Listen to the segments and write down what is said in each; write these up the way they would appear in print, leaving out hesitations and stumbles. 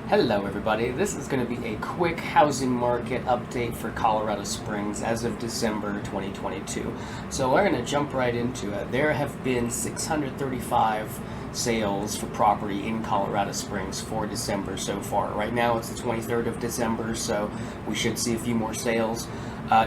Hello everybody, this is going to be a quick housing market update for Colorado Springs as of December 2022. So we're going to jump right into it. There have been 635 sales for property in Colorado Springs for December so far. Right now it's the 23rd of December, so we should see a few more sales.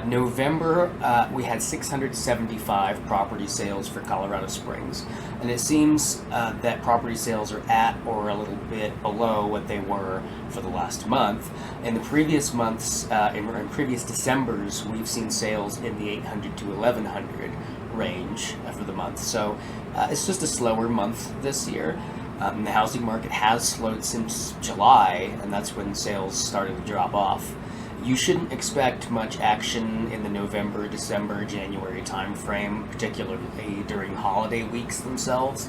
November, we had 675 property sales for Colorado Springs, and it seems that property sales are at or a little bit below what they were for the last month. In the previous months, in previous Decembers, we've seen sales in the 800 to 1100 range for the month. So it's just a slower month this year. The housing market has slowed since July, and that's when sales started to drop off. You shouldn't expect much action in the November, December, January timeframe, particularly during holiday weeks themselves.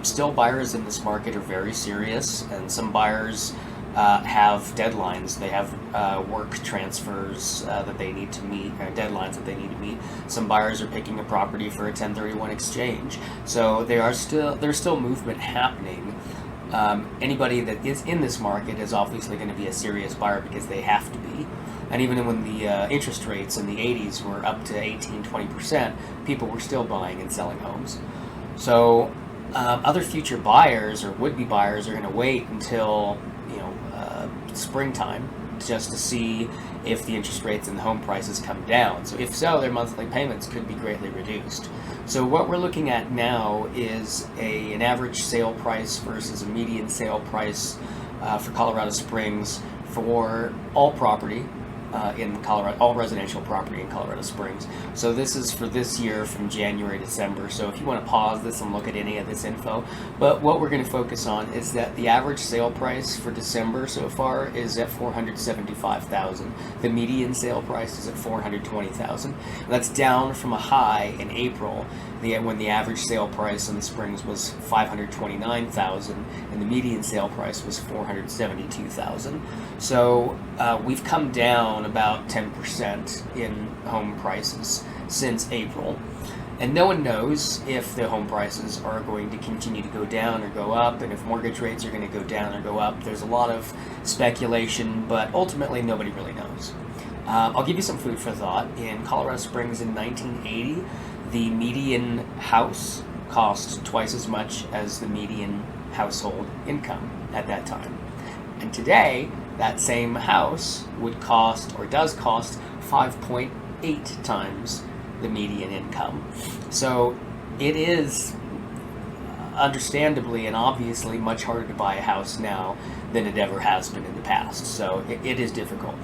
Still, buyers in this market are very serious, and some buyers have deadlines. They have work transfers that they need to meet, deadlines that they need to meet. Some buyers are picking a property for a 1031 exchange. So there's still movement happening. Anybody that is in this market is obviously going to be a serious buyer because they have to be. And even when the interest rates in the 80s were up to 18-20%, people were still buying and selling homes. So other future buyers or would-be buyers are going to wait until springtime just to see if the interest rates and the home prices come down. So if so, their monthly payments could be greatly reduced. So what we're looking at now is an average sale price versus a median sale price for Colorado Springs for all property in Colorado, all residential property in Colorado Springs. So this is for this year from January to December. So if you want to pause this and look at any of this info, but what we're going to focus on is that the average sale price for December so far is at $475,000. The median sale price is at $420,000. That's down from a high in April when the average sale price in the Springs was $529,000 and the median sale price was $472,000. So we've come down about 10% in home prices since April. And no one knows if the home prices are going to continue to go down or go up, and if mortgage rates are going to go down or go up. There's a lot of speculation, but ultimately nobody really knows. I'll give you some food for thought. In Colorado Springs in 1980, the median house cost twice as much as the median household income at that time. And today, that same house would cost, or does cost, 5.8 times the median income. So it is understandably and obviously much harder to buy a house now than it ever has been in the past. So it is difficult.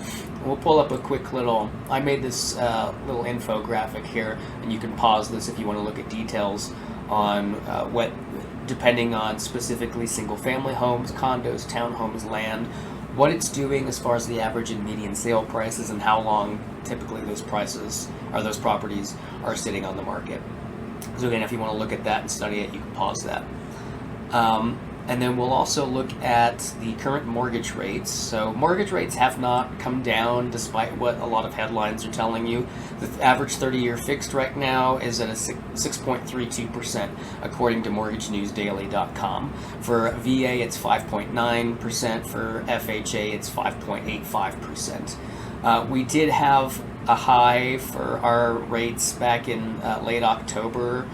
We'll pull up a quick I made this little infographic here, and you can pause this if you want to look at details on what, depending on specifically single family homes, condos, townhomes, land, what it's doing as far as the average and median sale prices and how long typically those properties are sitting on the market. So again, if you want to look at that and study it, you can pause that. And then we'll also look at the current mortgage rates. So mortgage rates have not come down despite what a lot of headlines are telling you. The average 30-year fixed right now is at a 6.32% according to MortgageNewsDaily.com. For VA, it's 5.9%. For FHA, it's 5.85%. We did have a high for our rates back in late October.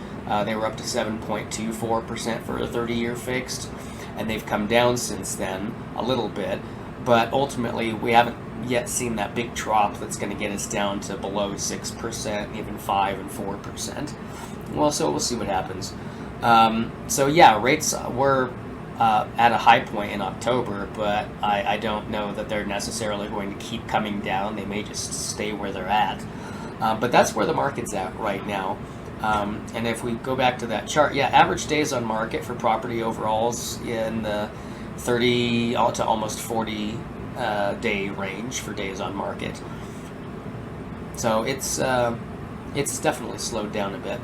They were up to 7.24% for a 30-year fixed, and they've come down since then a little bit, but ultimately we haven't yet seen that big drop that's going to get us down to below 6%, even 5 and 4%. Well, so we'll see what happens. So yeah, rates were at a high point in October, but I don't know that they're necessarily going to keep coming down. They may just stay where they're at. But that's where the market's at right now. And if we go back to that chart, yeah, average days on market for property overalls in the 30 to almost 40 day range for days on market. So it's definitely slowed down a bit.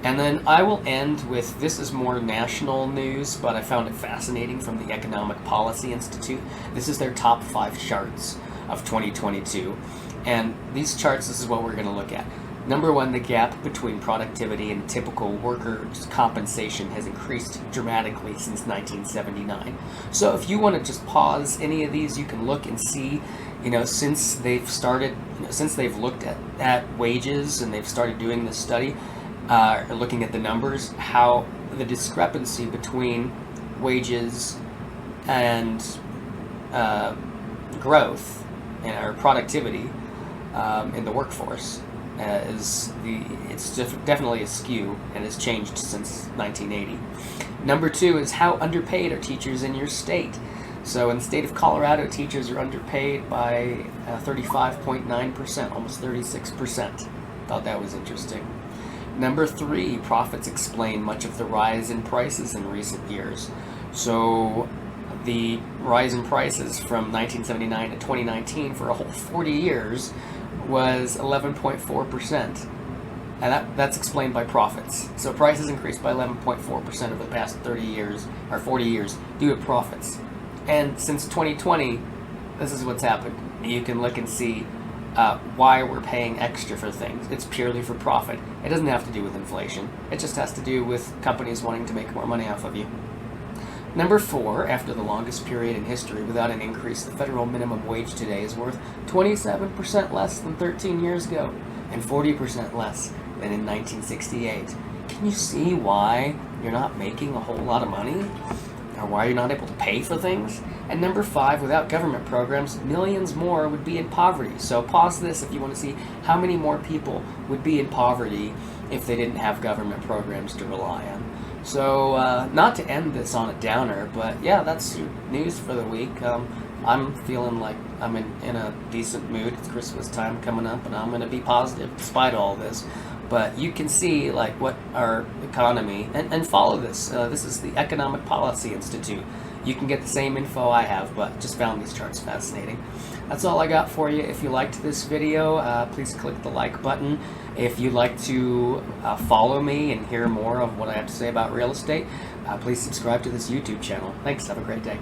And then I will end with, this is more national news, but I found it fascinating, from the Economic Policy Institute. This is their top 5 charts of 2022. And these charts, this is what we're going to look at. Number one, the gap between productivity and typical workers' compensation has increased dramatically since 1979. So if you want to just pause any of these, you can look and see, since they've started, since they've looked at wages and they've started doing this study, or looking at the numbers, how the discrepancy between wages and growth and our productivity in the workforce it's definitely askew and has changed since 1980. Number two is how underpaid are teachers in your state. So in the state of Colorado, teachers are underpaid by 35.9%, almost 36%. Thought that was interesting. Number three, profits explain much of the rise in prices in recent years. So the rise in prices from 1979 to 2019 for a whole 40 years was 11.4%. And that's explained by profits. So prices increased by 11.4% over the past 30 years, or 40 years, due to profits. And since 2020, this is what's happened. You can look and see why we're paying extra for things. It's purely for profit. It doesn't have to do with inflation. It just has to do with companies wanting to make more money off of you. Number four, after the longest period in history without an increase, the federal minimum wage today is worth 27% less than 13 years ago and 40% less than in 1968. Can you see why you're not making a whole lot of money? Or why you're not able to pay for things? And number five, without government programs, millions more would be in poverty. So pause this if you want to see how many more people would be in poverty if they didn't have government programs to rely on. So not to end this on a downer, but yeah, that's your news for the week. I'm feeling like I'm in a decent mood. It's Christmas time coming up, and I'm going to be positive despite all this. But you can see like what our economy, and follow this. This is the Economic Policy Institute. You can get the same info I have, but just found these charts fascinating. That's all I got for you. If you liked this video, please click the like button. If you'd like to follow me and hear more of what I have to say about real estate, please subscribe to this YouTube channel. Thanks. Have a great day.